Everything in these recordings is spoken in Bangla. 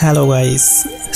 হ্যালো গাইস,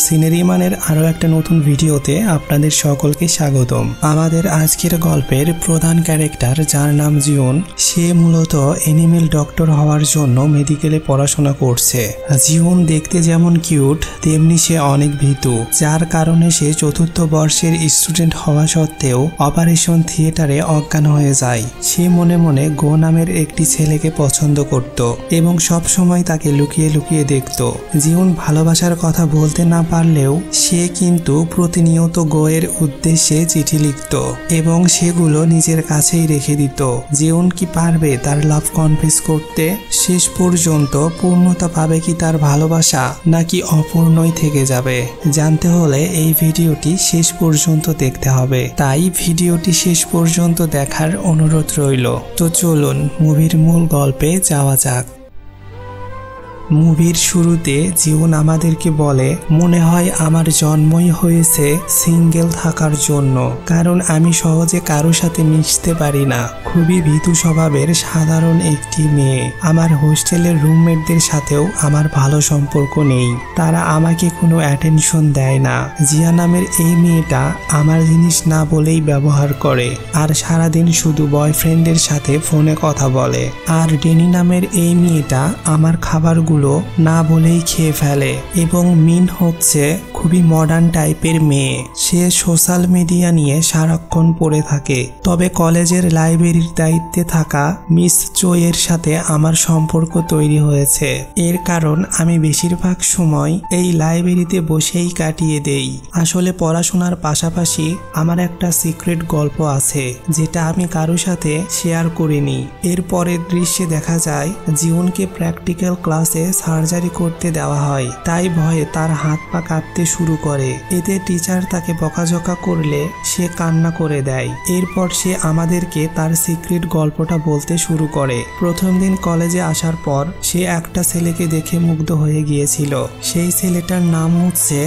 সিনেরিমানের আরও একটা নতুন ভিডিওতে আপনাদের সকলকে স্বাগতম। আমাদের আজকের গল্পের প্রধান ক্যারেক্টার, যার নাম জিওন, সে মূলত এনিমেল ডক্টর হওয়ার জন্য মেডিকেলে পড়াশোনা করছে। জিওন দেখতে যেমন কিউট, তেমনি সে অনেক ভীতু, যার কারণে সে চতুর্থ বর্ষের স্টুডেন্ট হওয়া সত্ত্বেও অপারেশন থিয়েটারে অজ্ঞান হয়ে যায়। সে মনে মনে গো নামের একটি ছেলেকে পছন্দ করত এবং সব সময় তাকে লুকিয়ে লুকিয়ে দেখত। জিওন ভালোবাসার কথা বলতে না পারলেও সে কিন্তু প্রতিনিয়ত গোয়ের উদ্দেশ্যে চিঠি লিখত এবং সেগুলো নিজের কাছেই রেখে দিত। জিওন কি পারবে তার লাভ কনফেস করতে? শেষ পর্যন্ত পূর্ণতা পাবে কি তার ভালোবাসা, নাকি অপূর্ণই থেকে যাবে? জানতে হলে এই ভিডিওটি শেষ পর্যন্ত দেখতে হবে, তাই ভিডিওটি শেষ পর্যন্ত দেখার অনুরোধ রইল। তো চলুন মুভির মূল গল্পে যাওয়া যাক। মুভির শুরুতে জিওন আমাদেরকে বলে, মনে হয় আমার জন্মই হয়েছে সিঙ্গেল থাকার জন্য, কারণ আমি সহজে কারো সাথে মিশতে পারি না। খুবই ভীতু স্বভাবের সাধারণ একটি মেয়ে। আমার হোস্টেলের রুমমেটদের সাথেও আমার ভালো সম্পর্ক নেই, তারা আমাকে কোনো অ্যাটেনশন দেয় না। জিয়া নামের এই মেয়েটা আমার জিনিস না বলেই ব্যবহার করে আর সারাদিন শুধু বয়ফ্রেন্ডের সাথে ফোনে কথা বলে। আর ডেনি নামের এই মেয়েটা আমার খাবারগুলো না বলেই খেয়ে ফেলে। এবং মিন হচ্ছে খুবই মডার্ন টাইপের মেয়ে। সে সোশ্যাল মিডিয়া নিয়ে সারাক্ষণ পড়ে থাকে। তবে কলেজের লাইব্রেরির দায়িত্বে থাকা মিস চোয়ের সাথে আমার সম্পর্ক তৈরি হয়েছে। এর কারণ আমি বেশিরভাগ সময় এই লাইব্রেরিতে বসেই কাটিয়ে দেই। আসলে পড়াশোনার পাশাপাশি আমার একটা সিক্রেট গল্প আছে, যেটা আমি কারো সাথে শেয়ার করিনি। এর পরের দৃশ্যে দেখা যায় জিওনকে প্র্যাকটিক্যাল ক্লাসে সার্জারি করতে দেওয়া হয়, তাই ভয়ে তার হাত পা কাঁপতে শুরু করে। এতে টিচার তাকে বকাঝকা করলে সে কান্না করে দেয়। এরপর সে আমাদেরকে তার সিক্রেট গল্পটা বলতে শুরু করে। প্রথম দিন কলেজে আসার পর সে একটা ছেলেকে দেখে মুগ্ধ হয়ে গিয়েছিল। সেই ছেলেটার নাম হচ্ছে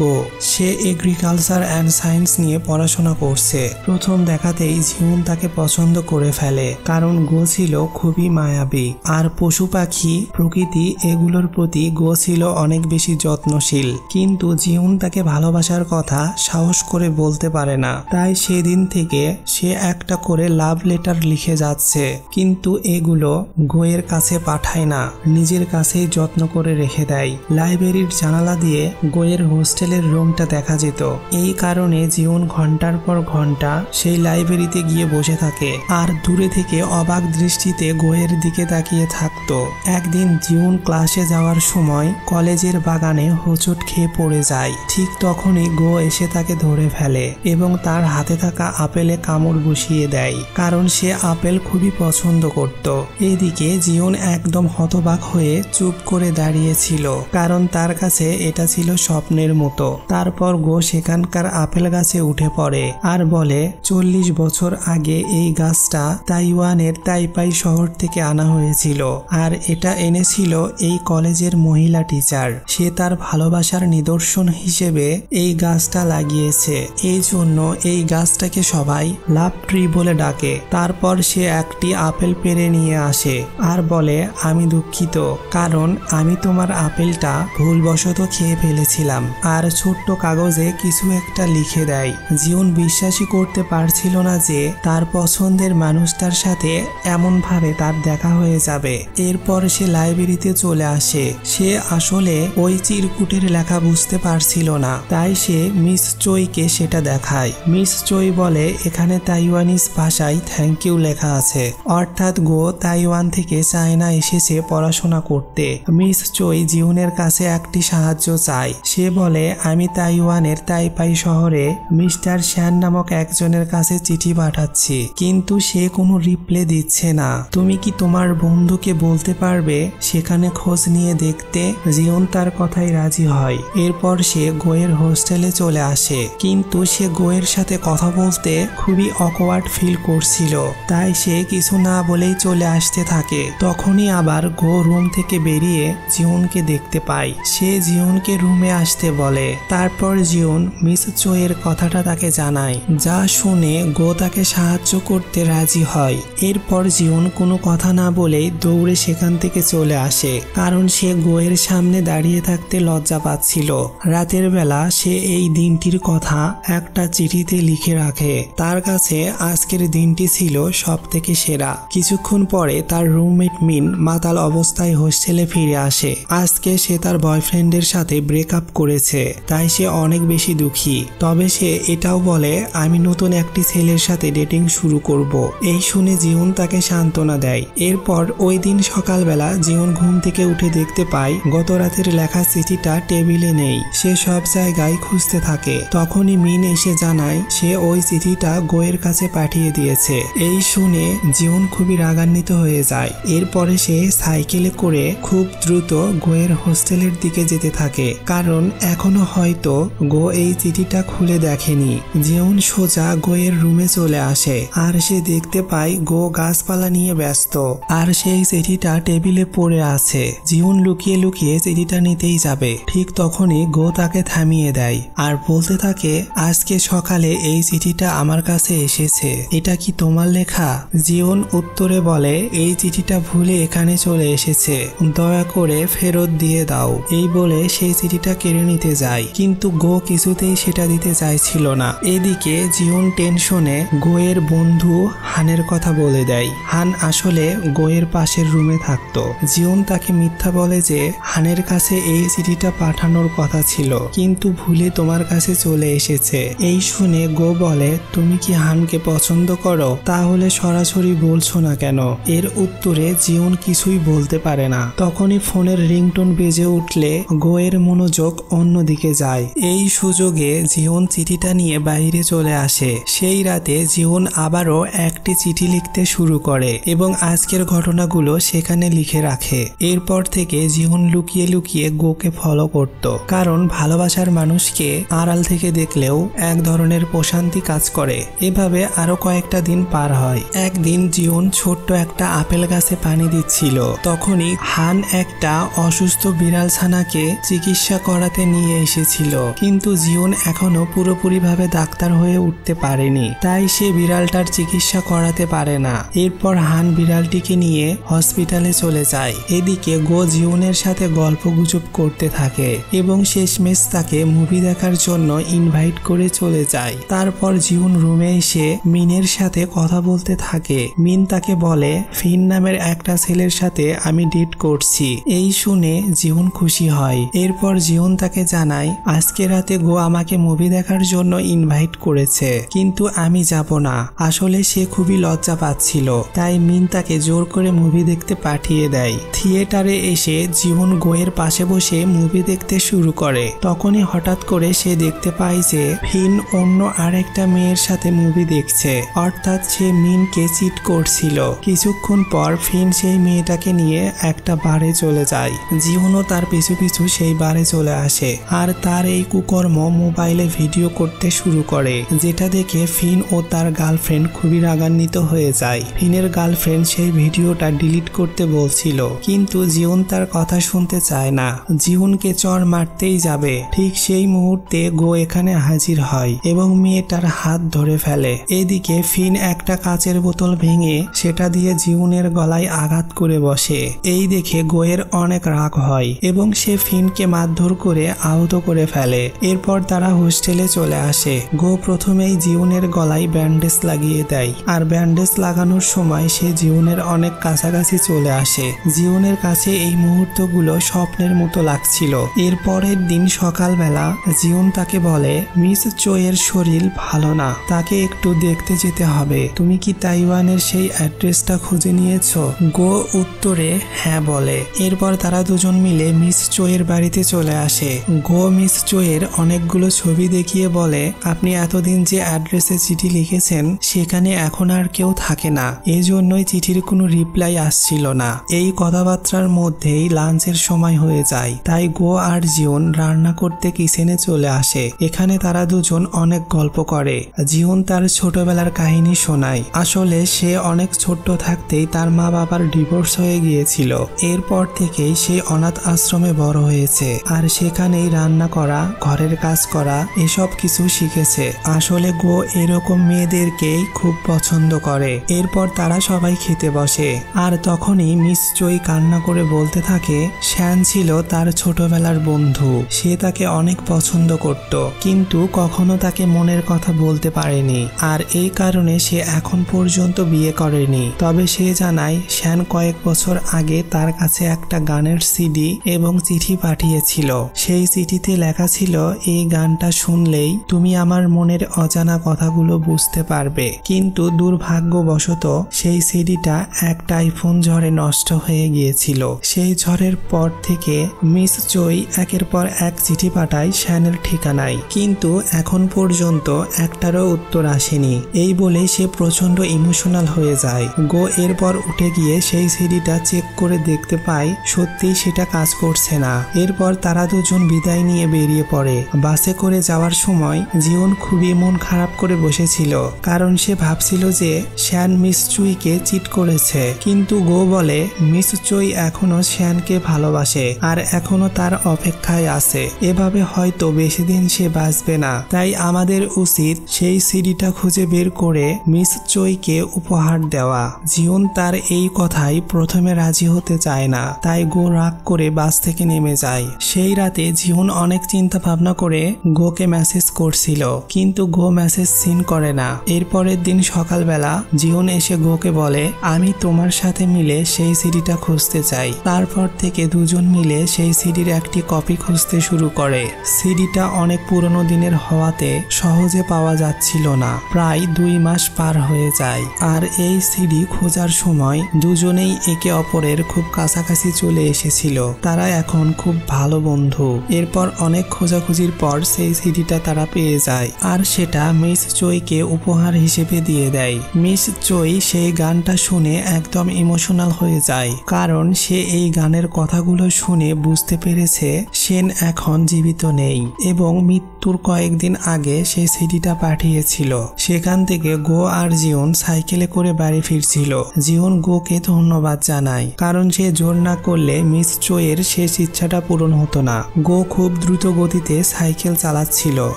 গো। সে এগ্রিকালচার অ্যান্ড সায়েন্স নিয়ে পড়াশোনা করছে। প্রথম দেখাতেই জিওন তাকে পছন্দ করে ফেলে, কারণ গো ছিল খুবই মায়াবী। আর পশু পাখি, প্রকৃতি এগুলোর প্রতি গো ছিল অনেক বেশি যত্নশীল। কিন্তু জিওন তাকে ভালোবাসার কথা সাহস করে বলতে পারে না। তাই সেদিন থেকে সে একটা করে লাভ লেটার লিখে যাচ্ছে, কিন্তু এগুলো গোয়ের কাছে পাঠায় না, নিজের কাছেই যত্ন করে রেখে দেয়। লাইব্রেরির জানালা দিয়ে গোয়ের হোস্টেলের রুমটা দেখা যেত। এই কারণে জিওন ঘন্টার পর ঘন্টা সেই লাইব্রেরিতে গিয়ে বসে থাকে আর দূরে থেকে অবাক দৃষ্টিতে গোয়ের দিকে তাকিয়ে থাকতো। একদিন জিওন ক্লাসে যাওয়ার সময় কলেজের বাগানে হোঁচট খেয়ে পড়ে যায়। ঠিক তখনই গো এসে তাকে ধরে ফেলে এবং তার হাতে থাকা আপেলে কামড় বসিয়ে দেয়, কারণ সে আপেল খুবই পছন্দ করত। এদিকে জিওন একদম হতবাক হয়ে চুপ করে দাঁড়িয়েছিল, কারণ তার কাছে এটা ছিল স্বপ্নের মতো। তারপর গো সেখানকার আপেল গাছে উঠে পড়ে আর বলে, 40 বছর আগে এই গাছটা তাইওয়ানের তাইপাই শহর থেকে আনা হয়েছিল, আর এটা এনেছিল এই কলেজের মহিলা টিচার। সে তার ভালোবাসার নিদর্শন হিসেবে এই গাছটা লাগিয়েছে। এই জন্য এই গাছটাকে সবাই লাভ ট্রি বলে ডাকে। তারপর সে একটি আপেল পেড়ে নিয়ে আসে আর বলে, আমি দুঃখিত, কারণ আমি তোমার আপেলটা ভুলবশত খেয়ে ফেলেছিলাম। আর ছোট্ট কাগজে কিছু একটা লিখে দেয়। জিওন বিশ্বাসই করতে পারছিল না যে তার পছন্দের মানুষটার সাথে এমন ভাবে তার দেখা হয়ে যাবে। এরপর সে লাইব্রেরিতে চলে আসে। সে আসলে ওই চিরকুটের লেখা বুঝতে পারছিল না, তাই সে মিস চোইকে সেটা দেখায়। মিস চোই বলে, এখানে তাইওয়ানিজ ভাষায় থ্যাংক ইউ লেখা আছে, অর্থাৎ গো তাইওয়ান থেকে চায়না এসেছে পড়াশোনা করতে। মিস চোই জিওনের কাছে একটি সাহায্য চায়। সে বলে, আমি তাইওয়ানের তাইপাই শহরে মিস্টার শ্যান নামক একজনের কাছে চিঠি পাঠাচ্ছি, কিন্তু সে কোনো রিপ্লাই দিচ্ছে না। তুমি কি তোমার বন্ধুকে বলতে পারবে সেখানে খোঁজ নিয়ে দেখতে? জিওন তার কথাই রাজি হয়। এরপর সে গোয়ের হোস্টেলে চলে আসে, কিন্তু সে গোয়ের সাথে কথা বলতে খুবই অকওয়ার্ড ফিল করছিল, তাই সে কিছু না বলেই চলে আসতে থাকে। তখনই আবার গো রুম থেকে বেরিয়ে জিওনকে দেখতে পায়। সে জিওনকে রুমে আসতে বলে। তারপর জিওন মিস চোয়ের কথাটা তাকে জানায়, যা শুনে গো তাকে সাহায্য করতে রাজি হয়। এরপর জিওন কোনো কথা না বলেই দৌড়ে সেখান থেকে চলে আসে। কারণ সে গোয়ের সামনে দাঁড়িয়ে থাকতে লজ্জা পাচ্ছিল। রাতের বেলা সে এই দিনটির কথা একটা চিঠিতে লিখে রাখে। তার কাছে আজকের দিনটি ছিল সবথেকে সেরা। কিছুক্ষণ পরে তার রুমমেট মিন মাতাল অবস্থায় হোস্টেলে ফিরে আসে। আজকে সে তার বয়ফ্রেন্ডের সাথে ব্রেকআপ করেছে, তাই সে অনেক বেশি দুঃখী। তবে সে এটাও বলে, আমি নতুন একটি ছেলের সাথে ডেটিং শুরু করব। এই শুনে জিউন তাকে সান্ত্বনা দেয়। এরপর ওই দিন সকালবেলা জিউন ঘুম থেকে উঠে দেখতে পায় গত রাতের লেখা চিঠিটা টেবিলে নেই। সে সব জায়গায় খুঁজতে থাকে। তখনই মিন এসে জানায় সে ওই চিঠিটা গোয়ের কাছে পাঠিয়ে দিয়েছে। এই শুনে জিউন খুবই রাগান্বিত হয়ে যায়। এরপরে সে সাইকেলে করে খুব দ্রুত গোয়ের হোস্টেলের দিকে যেতে থাকে, কারণ এখনো হয়তো গো এই চিঠিটা খুলে দেখেনি। জিউন সোজা গোয়ের রুমে চলে আসে আর সে দেখতে পায় গো গাছপালা নিয়ে ব্যস্ত আর সেই চিঠিটা টেবিলে পড়ে আছে। জিউন লুকিয়ে লুকিয়ে চিঠিটা নিতেই যাবে, ঠিক তখনই গো তাকে থামিয়ে দেয় আর বলতে থাকে, আজকে সকালে এই চিঠিটা আমার কাছে এসেছে, এটা কি তোমার লেখা? জিউন উত্তরে বলে, এই চিঠিটা ভুলে এখানে চলে এসেছে, দয়া করে ফেরত দিয়ে দাও। এই বলে সেই চিঠিটা কেড়ে নিতে যায়, কিন্তু গো কিছুতেই সেটা দিতে চাইছিল না। এদিকে জিউন টেনশনে গোয়ের বন্ধু হানের কথা বলে দেয়। হান আসলে গোয়ের পাশের রুমে থাকতো। জিউন তাকে মিথ্যা বলে যে হানের কাছে এই চিঠিটা পাঠানোর কথা ছিল, কিন্তু ভুলে তোমার কাছে চলে এসেছে। এই শুনে গো বলে, তুমি কি হানকে পছন্দ করো? তাহলে সরাসরি বলছো না কেন? এর উত্তরে জিউন কিছুই বলতে পারে না। তখনই ফোনের রিংটোন বেজে উঠলে গোয়ের মনোযোগ অন্যদিকে যায়। এই সুযোগে জিউন চিঠিটা নিয়ে বাইরে চলে আসে। সেই রাতে জিউন আবারও একটি চিঠি লিখতে শুরু করে এবং আজকের ঘটনাগুলো সেখানে লিখে রাখে। এরপর থেকে জিউন লুকিয়ে লুকিয়ে গোকে ফলো করত, কারণ ভালোবাসার মানুষকে আড়াল থেকে দেখলেও এক ধরনের প্রশান্তি কাজ করে। এভাবে আরো কয়েকটা দিন পার হয়। একদিন জিউন ছোট্ট একটা আপেল গাছে পানি দিচ্ছিল। তখনই হান একটা অসুস্থ বিড়াল ছানাকে চিকিৎসা করাতে নিয়ে এসেছিল, কিন্তু জিউন এখনো পুরোপুরিভাবে ডাক্তার হয়ে উঠতে পারেনি, তাই সে বিড়ালটার চিকিৎসা করাতে পারে না। এরপর হান বিড়ালটিকে নিয়ে হসপিটালে চলে যায়। এদিকে গো জিউনের সাথে গল্পগুজব করতে থাকে এবং শেষমেশ তাকে মুভি দেখার জন্য ইনভাইট করে চলে যায়। তারপর জিউন রুমে এসে মিনের সাথে কথা বলতে থাকে। মিন তাকে বলে, ফিন নামের একটা ছেলের সাথে আমি ডেট করছি। এই শুনে জিউন খুশি হয়। এরপর জিউন তাকে জানায়, আজকে রাতে গো আমাকে মুভি দেখার জন্য ইনভাইট করেছে, কিন্তু আমি যাব না। আসলে সে খুবই লজ্জা পাচ্ছিল, তাই মিন তাকে জোর করে মুভি দেখতে পাঠিয়ে দেয়। থিয়েটারে এসে জিউন গোয়ের পাশে বসে মুভি দেখতে শুরু করে। তখনই হঠাৎ করে সে দেখতে পায় যে ফিন অন্য আরেকটা মেয়ের সাথে মুভি দেখছে, অর্থাৎ সে মিনকে চিট করছিল। কিছুক্ষণ পর ফিন সেই মেয়েটাকে নিয়ে একটা বারে চলে যায়। জিউনও তার পিছু পিছু সেই বারে চলে আসে আর তার এই কুকর্ম মোবাইলে ভিডিও করতে শুরু করে, যেটা দেখে ফিন ও তার গার্লফ্রেন্ড খুবই রাগান্বিত হয়ে যায়। ফিনের গার্লফ্রেন্ড সেই ভিডিওটা ডিলিট করতে বলছিল, কিন্তু জিউন তার কথা শুনতে চায় না। জিউনকে চড় মারতেই যাবে, ঠিক সেই মুহূর্তে গো এখানে হাজির হয় এবং মেয়েটার হাত ধরে ফেলে। এদিকে ফিন একটা কাচের বোতল ভেঙে সেটা দিয়ে জিউনের গলায় আঘাত করে বসে। এই দেখে গোয়ের অনেক রাগ হয় এবং সে ফিনকে মারধর করে আহত করে ফেলে। এরপর তারা হোস্টেলে চলে আসে। গো প্রথমেই জিউনের গলায় ব্যান্ডেজ লাগিয়ে দেয় আর ব্যান্ডেজ লাগানোর সময় সে জিউনের অনেক কাছাকাছি চলে আসে। জিউনের কাছে এই মুহূর্তগুলো স্বপ্নের মতো লাগছিল। এরপরের দিন সকালবেলা জিউন তাকে বলে, মিস চোয়ের শরীর ভালো না, তাকে একটু দেখতে যেতে হবে। তুমি কি তাইওয়ানের সেই অ্যাড্রেসটা খুঁজে নিয়েছো? গো উত্তরে হ্যাঁ বলে। এরপর তারা দুজন মিলে মিস চোয়ের বাড়িতে চলে আসে। গো মিস চোয়ের অনেকগুলো ছবি দেখিয়ে বলে, আপনি এতদিন যে অ্যাড্রেসে চিঠি লিখেছেন সেখানে এখন আর কেউ থাকে না, এজন্যই চিঠির কোনো রিপ্লাই আসছিল না। এই কথাবার্তার মধ্যেই লাঞ্চের সময় হয়ে যায়, তাই গো আর জিউন রান্না করতে কিচেনে চলে আসে। এখানে তারা দুজন অনেক গল্প করে। জিউন তার ছোটবেলার কাহিনী শোনায়। আসলে সে অনেক ছোট্ট থাকতেই তার মা বাবার ডিভোর্স হয়ে গিয়েছিল। এরপর থেকেই সে অনাথ আশ্রমে বড় হয়েছে আর সেখানেই রান্না করা, ঘরের কাজ করা এসব কিছু শিখেছে। আসলে গো এরকম মেয়েদেরকেই খুব পছন্দ করে। এরপর তারা সবাই খেতে বসে আর তখনই মিস চই কান্না করে করে বলতে থাকে শ্যান ছিল তার ছোটবেলার বন্ধু। সে তাকে অনেক পছন্দ করত, কিন্তু কখনো তাকে মনের কথা বলতে পারেনি, আর এই কারণে সে এখন পর্যন্ত বিয়ে করেনি। তবে সে জানায় শ্যান কয়েক বছর আগে তার কাছে একটা গানের সিডি এবং চিঠি পাঠিয়েছিল। সেই চিঠিতে লেখা ছিল, এই গানটা শুনলেই তুমি আমার মনের অজানা কথাগুলো বুঝতে পারবে। কিন্তু দুর্ভাগ্যবশত সেই সিডিটা এক টাইফুন ঝড়ে নষ্ট হয়ে গিয়েছিল। সেই ঝড়ের পর থেকে মিস চই একের পর এক চিঠি পাঠায় শ্যানের ঠিকানায়, কিন্তু এখন পর্যন্ত একটারও উত্তর আসেনি। এই বলে সে প্রচন্ড ইমোশনাল হয়ে যায়। গো এরপর উঠে গিয়ে সেই সিডিটা চেক করে দেখতে পায় সত্যিই সেটা কাজ করছে না। এরপর তারা দুজন বিদায় নিয়ে বেরিয়ে পড়ে। বাসে করে যাওয়ার সময় জিউন খুবই মন খারাপ করে বসেছিল, কারণ সে ভাবছিল যে শ্যান মিস চুইকে চিট করেছে। কিন্তু গো বলে মিস চুই এখনো শ্যানকে ভালোবাসে আর এখনো তার অপেক্ষায় আছে। এভাবে হয়তো বেশি দিন সে বাঁচবে না, তাই আমাদের উচিত সেই সিডিটা খুঁজে বের করে মিস চুইকে উপহার দেওয়া। জিউন তার এই কথাই প্রথমে রাজি হতে চায় না, তাই গো রাগ করে বাস থেকে নেমে যায়। সেই রাতে জিউন অনেক চিন্তা ভাবনা করে গোকে মেসেজ করছিল, কিন্তু গো মেসেজ সিন করে না। এরপরের দিন সকালবেলা জিউন এসে গোকে বলে, আমি তোমার সাথে মিলে সেই সিডিটা খুঁজতে চাই। তারপর থেকে দুজন মিলে সেই সিডির একটি কপি খুঁজতে শুরু করে। সিডিটা অনেক পুরনো দিনের হওয়াতে সহজে পাওয়া যাচ্ছিল না। প্রায় 2 মাস পার হয়ে যায়, আর এই সিডি খোঁজার সময় দুজনেই একে অপরের খুব কাছাকাছি চলে এসেছিল। তারা এখন খুব ভালো বন্ধু। এরপর অনেক খোঁজাখুঁজির পর সেই সিডিটা তারা পেয়ে যায়, আর সেটা মিস চইকে উপহার হিসেবে দিয়ে দেয়। মিস চই সেই গানটা শুনে একদম ইমোশনাল হয়ে যায়, কারণ সে এই গানের কথাগুলো শুনে বুঝতে পেরেছে সেন এখন জীবিত নেই এবং মৃত্যুর কয়েকদিন আগে সেই সিডিটা পাঠিয়েছিল। সেখান থেকে গো আর জিউন সাইকেলে করে বাড়ি ফিরছিল। জিউন গোকে ধন্যবাদ জানায়, কারণ সে জোর না করলে মিস চোয়ের শেষ ইচ্ছাটা পূরণ হতো না। গো খুব দ্রুত গতিতে সাইকেল চালাচ্ছিল,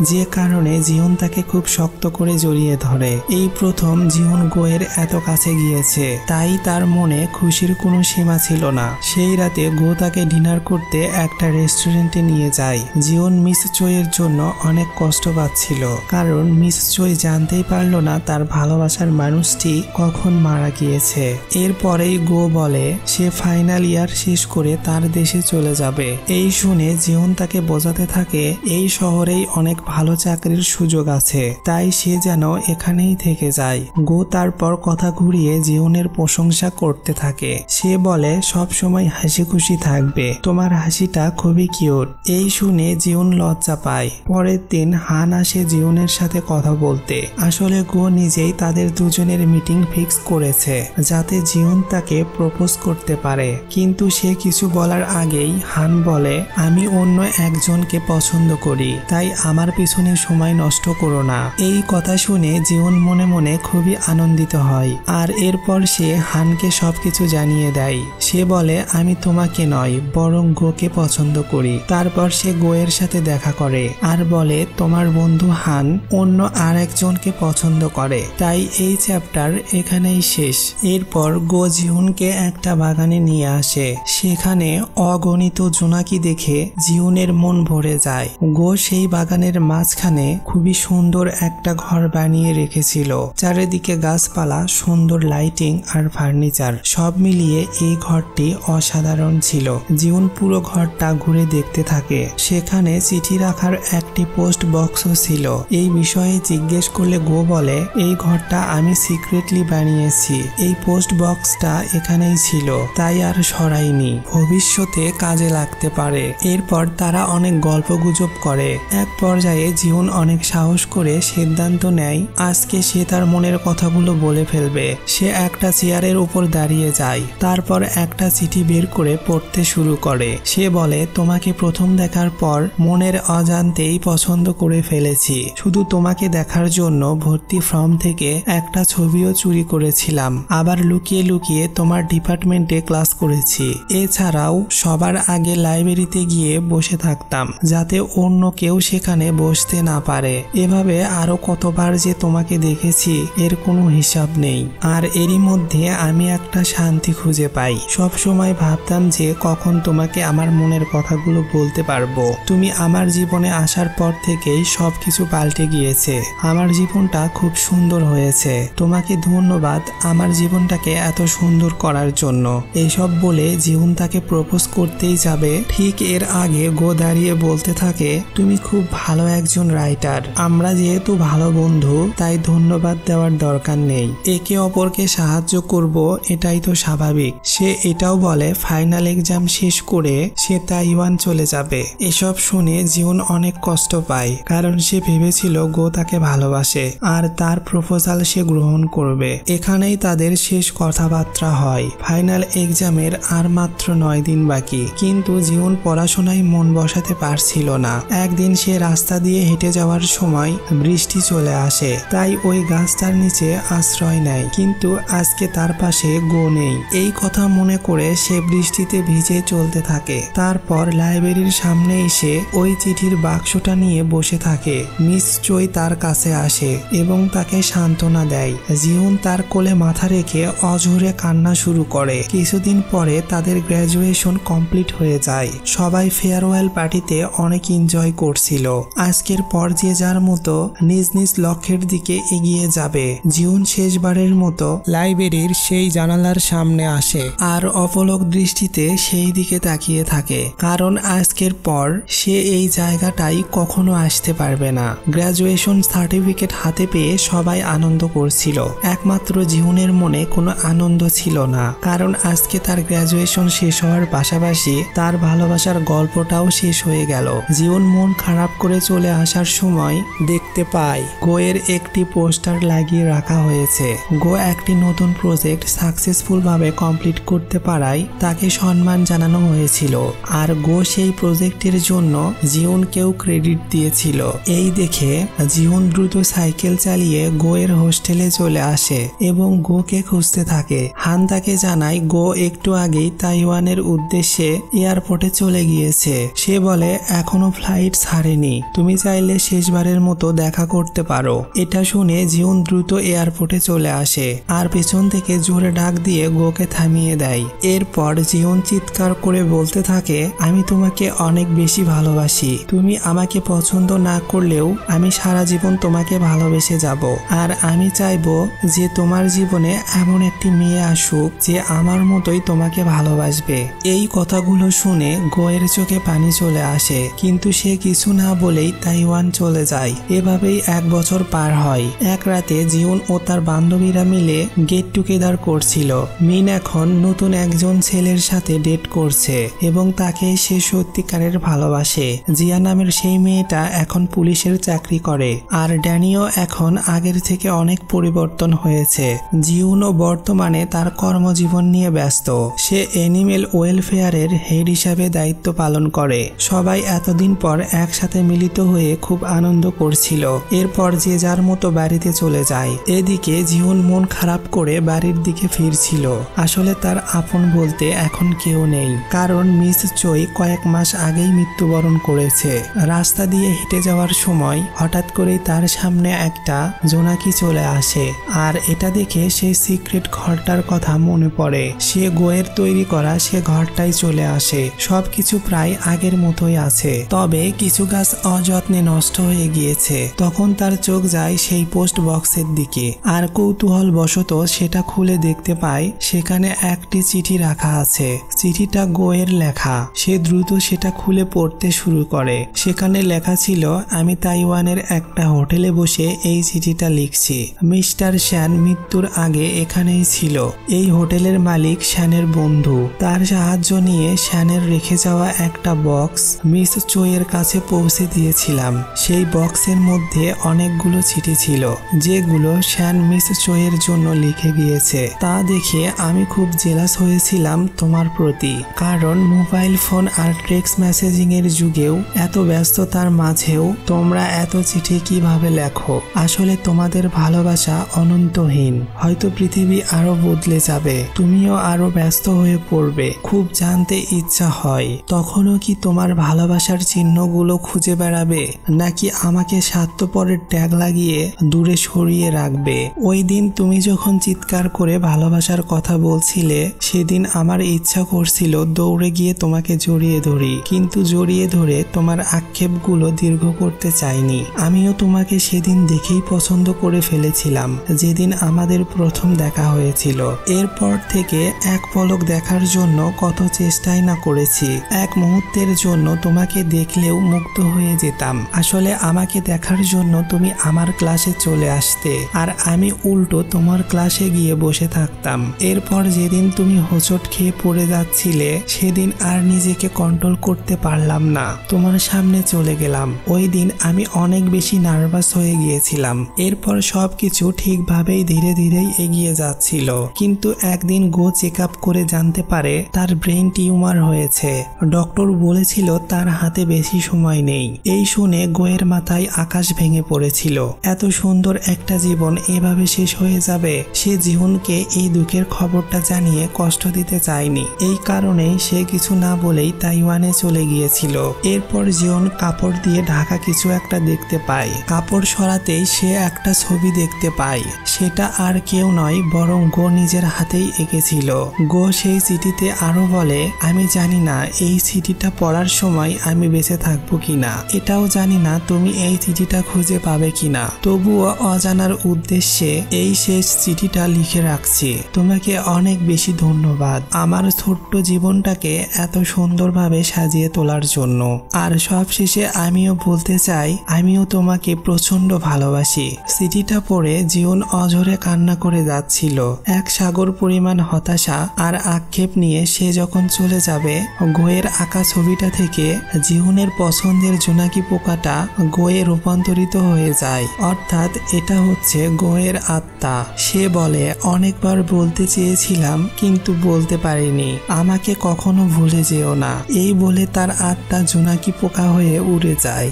যে কারণে জিউন তাকে খুব শক্ত করে জড়িয়ে ধরে। এই প্রথম জিউন গোয়ের এত কাছে গিয়েছে, তাই তার মনে খুশির কোনো সীমা ছিল না। সেই রাতে গো তাকে ডিনার করতে একটা রেস্টুরেন্টে নিয়ে যায়। জিউন মিস চোয়ের জন্য অনেক কষ্ট পাচ্ছিল, কারণ মিস চই জানতেই পারল না তার ভালোবাসার মানুষটি কখন মারা গিয়েছে। এরপরেই গো বলে সে ফাইনাল ইয়ার শেষ করে তার দেশে চলে যাবে। এই শুনে জিউন তাকে বোঝাতে থাকে এই শহরেই অনেক ভালো চাকরির সুযোগ আছে, তাই সে যেন এখানেই থেকে যায়। গো তারপর কথা ঘুরিয়ে জিউনের প্রশংসা করতে থাকে। সে বলে সব সময় হাসি খুশি থাকবে, তোমার হাসিটা খুবই কিউট। এই শুনে জিউন লজ্জা পায়। পরের দিন হান আসে জিউনের সাথে কথা বলতে। আসলে গো নিজেই তাদের দুজনের মিটিং ফিক্স করেছে, যাতে জিউন তাকে প্রপোজ করতে পারে। কিন্তু সে কিছু বলার আগেই হান বলে আমি অন্য একজনকে পছন্দ করি, তাই আমার পিছনে সময় নষ্ট করো না। এই কথা শুনে জিউন মনে মনে খুবই আনন্দিত হয়, আর এরপর সে হানকে সবকিছু জানিয়ে দেয়। সে বলে আমি তোমাকে নয় বরং গোকে পছন্দ করি। তারপর সে গোয়ের সাথে দেখা করে আর বলে তোমার বন্ধু হান অন্য আর একজনকে পছন্দ করে। তাই এই চ্যাপ্টার এখানেই শেষ। এরপর গো জিউনকে একটা বাগানে নিয়ে আসে। সেখানে অগণিত জোনাকি দেখে জিউনের মন ভরে যায়। গো সেই বাগানের মাঝখানে খুবই সুন্দর একটা ঘর বানিয়ে রেখেছিল। চারিদিকে গাছপালা, সুন্দর লাইটিং আর ফার্নিচার, সব মিলিয়ে এই ঘরটি অসাধারণ ছিল। জিউন পুরো ঘরটা ঘুরে দেখতে থাকে। সেখানে চিঠি রাখার একটি পোস্ট বক্সও ছিল। এই বিষয়ে জিজ্ঞেস করলে গো বলে এই ঘরটা আমি সিক্রেটলি বানিয়েছি, এই পোস্ট বক্সটা এখানেই ছিল, তাই আর সরাইনি, ভবিষ্যতে কাজে লাগতে পারে। এরপর তারা অনেক গল্পগুজব করে। এক পর্যায়ে জিউন অনেক সাহস করে সিদ্ধান্ত নেয় আজকে সে তার মনের কথাগুলো বলে ফেলবে। সে একটা চেয়ারের উপর দাঁড়িয়ে যায়, তারপর একটা চিঠি বের করে পড়তে শুরু করে। সে বলে তোমাকে প্রথম দেখার পর মনের অজান্তেই পছন্দ করে ফেলেছি। শুধু তোমাকে দেখার জন্য ভর্তি ফর্ম থেকে একটা ছবিও চুরি করেছিলাম, আবার লুকিয়ে লুকিয়ে তোমার ডিপার্টমেন্টে ক্লাস করেছি। এছাড়াও সবার আগে লাইব্রেরিতে গিয়ে বসে থাকতাম, যাতে অন্য কেউ সেখানে বসতে না পারে। এভাবে আরো কতবার যে তোমাকে দেখেছি এর কোনো হিসাব নেই। আর এরই মধ্যে আমি একটা শান্তি খুঁজে পাই। সব সময় ভাবতাম যে কখন তোমাকে আমার মনের কথাগুলো বলতে পারবো। তুমি আমার জীবনে আসার পর থেকেই সবকিছু পাল্টে গিয়েছে। আমার জীবনটা খুব সুন্দর হয়েছে। তোমাকে ধন্যবাদ আমার জীবনটাকে এত সুন্দর করার জন্য। এইসব বলে জিউন তাকে প্রপোজ করতেই যাবে, ঠিক এর আগে গো দাঁড়িয়ে বলতে থাকে, তুমি খুব ভালো একজন রাইটার। আমরা যেহেতু ভালো বন্ধু তাই ধন্যবাদ দেওয়ার দরকার নেই। একে অপরকে সাহায্য করব এটাই তো স্বাভাবিক। সে এটাও বলে ফাইনাল এক্সাম শেষ করে সে তাইওয়ান চলে যাবে। এসব শুনে জিউন অনেক কষ্ট পায়, কারণ সে ভেবেছিল গো তাকে ভালোবাসে আর তার প্রপোজাল সে গ্রহণ করবে। এখানেই তাদের শেষ কথাবার্তা হয়। ফাইনাল এক্সামের আর মাত্র 9 দিন বাকি, কিন্তু জিউন পড়াশোনায় মন বসাতে পারছিল না। একদিন সে রাস্তা দিয়ে হেঁটে যাওয়ার সময় বৃষ্টি চলে আসে, তাই ওই গাছটার নিচে আশ্রয় নেয়। কিন্তু আজকে তার পাশে গো নেই। এই কথা মনে করে সে বৃষ্টিতে ভিজে চলতে থাকে। তারপর লাইব্রেরির সামনে এসে ওই চিঠির বাক্সটা নিয়ে বসে থাকে। মিস চই তার কাছে আসে এবং তাকে সান্ত্বনা দেয়। জিউন তার কোলে মাথা রেখে অঝরে কান্না শুরু করে। কিছুদিন পরে তাদের গ্র্যাজুয়েশন কমপ্লিট হয়ে যায়। সবাই ফেয়ারওয়েল পার্টিতে অনেক এনজয় করছিল। আজকের পর যে যার মতো নিজ নিজ লক্ষ্যের দিকে এগিয়ে যাবে। জিউন শেষবারের মতো লাইব্রেরির সেই জানালার সামনে আসে আর অপলক দৃষ্টিতে সেই দিকে তাকিয়ে থাকে, কারণ আজকের পর সে এই জায়গাটাই কখনো আসতে পারবে না। গ্র্যাজুয়েশন সার্টিফিকেট হাতে পেয়ে সবাই আনন্দ করছিল, একমাত্র জিউনের মনে কোনো আনন্দ ছিল না, কারণ আজকে তার গ্র্যাজুয়েশন শেষ হওয়ার পাশাপাশি তার ভালোবাসার গল্পটাও শেষ হয়ে গেল। জিউন মন খারাপ করে চলে আসার সময় দেখতে পায় গোয়ের একটি পোস্টার লাগিয়ে রাখা হয়েছে। গো একটি নতুন প্রজেক্ট সাকসেসফুল ভাবে কমপ্লিট করতে পারায় তাকে সম্মান জানানো হয়েছিল, আর গো সেই প্রজেক্টের জন্য জিউনকেও ক্রেডিট দিয়েছিল। এই দেখে জিউন দ্রুত সাইকেল চালিয়ে গোয়ের হোস্টেলে চলে আসে এবং গোকে খুঁজতে থাকে। হান তাকে জানায় গো একটু আগেই তাইওয়ানের উদ্দেশ্যে এয়ারপোর্টে চলে গিয়েছে। সে বলে এখনো ফ্লাইট ছাড়েনি, তুমি চাইলে শেষবারের মতো দেখা করতে পারো। এটা শুনে জিউন দ্রুত এয়ারপোর্টে চলে আসে আর পেছন থেকে জোরে ডাক দিয়ে গোকে থামিয়ে দেয়। এরপর জিউন চিৎকার করে বলতে থাকে, আমি তোমাকে অনেক বেশি ভালোবাসি। তুমি আমাকে পছন্দ না করলেও আমি সারা জীবন তোমাকে ভালোবেসে যাব, আর আমি চাইবো যে তোমার জীবনে এমন একটি মেয়ে আসুক যে আমার মতোই তোমাকে ভালোবাসবে। এই কথাগুলো শুনে গোয়ের চোখে পানি চলে আসে, কিন্তু সে কিছু না বলেই তাইওয়ান চলে যায়। এভাবেই 1 বছর পার হয়। এক রাতে জিউন ও তার বান্ধবীরা মিলে গেট টুগেদার করছিল। মিন এখন নতুন একজন ছেলের সাথে ডেট করছে এবং তাকে সে সত্যিকারের ভালোবাসে। জিয়া নামের সেই মেয়েটা এখন পুলিশের চাকরি করে, আর ড্যানিও এখন আগের থেকে অনেক পরিবর্তন হয়েছে। জিউনও বর্তমানে তার কর্মজীবন নিয়ে ব্যস্ত। সে অ্যানিমেল ওয়েলফেয়ারের হেড হিসাবে দায়িত্ব পালন করে। সবাই এতদিন পর একসাথে মিলিত হয়ে খুব আনন্দ করছিল। এরপর যে যার মতো বাড়িতে চলে যায়। এদিকে জিউন মন খারাপ করে বাড়ির দিকে ফিরছিল। আসলে তার আপন বলতে এখন কেউ নেই, কারণ মিস চই কয়েক মাস আগেই মৃত্যুবরণ করেছে। রাস্তা দিয়ে হেঁটে যাওয়ার সময় হঠাৎ করেই তার সামনে একটা জোনাকি চলে আসে, আর এটা দেখে সেই সিক্রেট ঘরটার কথা মনে পড়ে। সে গোয়ের তৈরি করা সে ঘরটাই চলে আসে। সবকিছু প্রায় আগের মতোই আছে, তবে কিছু গাছ অযত্নে নষ্ট হয়ে গিয়েছে। তখন তার চোখ যায় সেই পোস্ট বক্সের দিকে, আর কৌতূহল বশত সেটা খুলে দেখতে পায় সেখানে একটি চিঠি রাখা আছে। চিঠিটা গোয়ের লেখা। সে দ্রুত সেটা খুলে পড়তে শুরু করে। সেখানে লেখা ছিল, আমি তাইওয়ানের একটা হোটেলে বসে এই চিঠিটা লিখছি। মিস্টার শ্যান মৃত্যুর আগে এখানেই ছিল। এই হোটেলের মালিক শ্যানের বন্ধু। তার সাহায্য নিয়ে শ্যানের রেখে যাওয়া একটা বক্স মিস চোয়ের কাছে পৌঁছে দিয়েছিলাম। সেই বক্সের মধ্যে অনেকগুলো চিঠি ছিল, যেগুলো শ্যান মিস চোয়ের জন্য লিখে গিয়েছে। তা দেখে আমি খুব জেলাস হয়েছিলাম তোমার প্রতি, কারণ মোবাইল ফোন আর টেক্সট মেসেজিং এর যুগেও এত ব্যস্ততার মাঝেও তোমরা এত চিঠি কিভাবে লেখো। আসলে তোমাদের ভালোবাসা অনন্তহীন। হয়তো পৃথিবী আরো বদলে যাবে, তুমিও আরো ব্যস্ত হয়ে পড়বে। খুব জানতে ইচ্ছা হয়, তখনও কি তোমার ভালোবাসার চিহ্নগুলো খুঁজে বেড়াবে, নাকি আমাকে স্বার্থপরের ট্যাগ লাগিয়ে দূরে সরিয়ে রাখবে। ওই দিন তুমি যখন চিৎকার করে ভালোবাসার কথা বলছিলে, সেদিন সেদিন আমার ইচ্ছা করছিল দৌড়ে গিয়ে তোমাকে জড়িয়ে ধরি, কিন্তু জড়িয়ে ধরে তোমার আক্ষেপগুলো দীর্ঘ করতে চাইনি। আমিও তোমাকে সেদিন দেখেই পছন্দ করে ফেলেছিলাম, যেদিন আমাদের প্রথম দেখা হয়েছিল। এরপর থেকে এক পলক দেখার জন্য কত চেষ্টাই না করেছি। এক মুহূর্তের জন্য তোমাকে দেখলেও মুগ্ধ হয়ে যেতাম। আসলে আমাকে দেখার জন্য তুমি আমার ক্লাসে চলে আসতে, আর আমি উল্টো তোমার ক্লাসে গিয়ে বসে থাকতাম। এরপর যেদিন তুমি হোঁচট খেয়ে পড়ে যাচ্ছিলে, সেদিন আর নিজেকে কন্ট্রোল করতে পারলাম না, তোমার সামনে চলে গেলাম। ওই দিন আমি অনেক বেশি নার্ভাস হয়ে গিয়েছিলাম। এরপর সবকিছু ঠিকভাবেই ধীরে ধীরেই এগিয়ে যাচ্ছিল, কিন্তু একদিন গো চেক আপ করে জানতে পারে তার ব্রেন টিউমার হয়েছে। ডক্টর বলেছিল তার হাতে বেশি সময় নেই। এই শুনে গোয়ের মাথায় আকাশ ভেঙে পড়েছিল। এত সুন্দর একটা জীবন এভাবে শেষ হয়ে যাবে, সে জিহুনকে এই দুঃখের খবরটা জানিয়ে কষ্ট দিতে চায়নি। এই কারণেই সে কিছু না বলেই তাইওয়ানে চলে গিয়েছিল। এরপর জিহুন কাপড় দিয়ে ঢাকা কিছু একটা দেখতে পায়। কাপড় সরাতেই সে একটা ছবি দেখতে পায়। সেটা আর কেউ নয়, বরং গো নিজের হাতেই এঁকেছিল। গো সেই চিঠিতে আরো বলে, আমি জানি না এই চিঠিটা পড়ার সময় আমি বেঁচে থাকবো কিনা, এটাও জানি না তুমি এই চিঠিটা খুঁজে পাবে কিনা, তবুও অজানার উদ্দেশ্যে এই শেষ চিঠিটা লিখে রাখছি। তোমাকে অনেক বেশি ধন্যবাদ আমার ছোট্ট জীবনটাকে এত সুন্দরভাবে সাজিয়ে তোলার জন্য। আর সবশেষে আমিও বলতে চাই, আমিও তোমাকে প্রচন্ড ভালোবাসি। চিঠিটা পড়ে জিহুন অঝরে কান্না করে যাচ্ছিল। এক সাগর পরিমাণ হতাশা আর আক্ষেপ নিয়ে সে যখন চলে যাবে, গোয়ের আঁকা ছবিটা থেকে জিহুনের পছন্দের জোনাকি পোকাটা গোয়ে রূপান্তরিত হয়ে যায়। অর্থাৎ এটা হচ্ছে গোয়ের আত্মা। সে বলে, অনেকবার বলতে চেয়েছিলাম কিন্তু বলতে পারিনি, আমাকে কখনো ভুলে যেও না। এই বলে তার আত্মা জোনাকি পোকা হয়ে উড়ে যায়।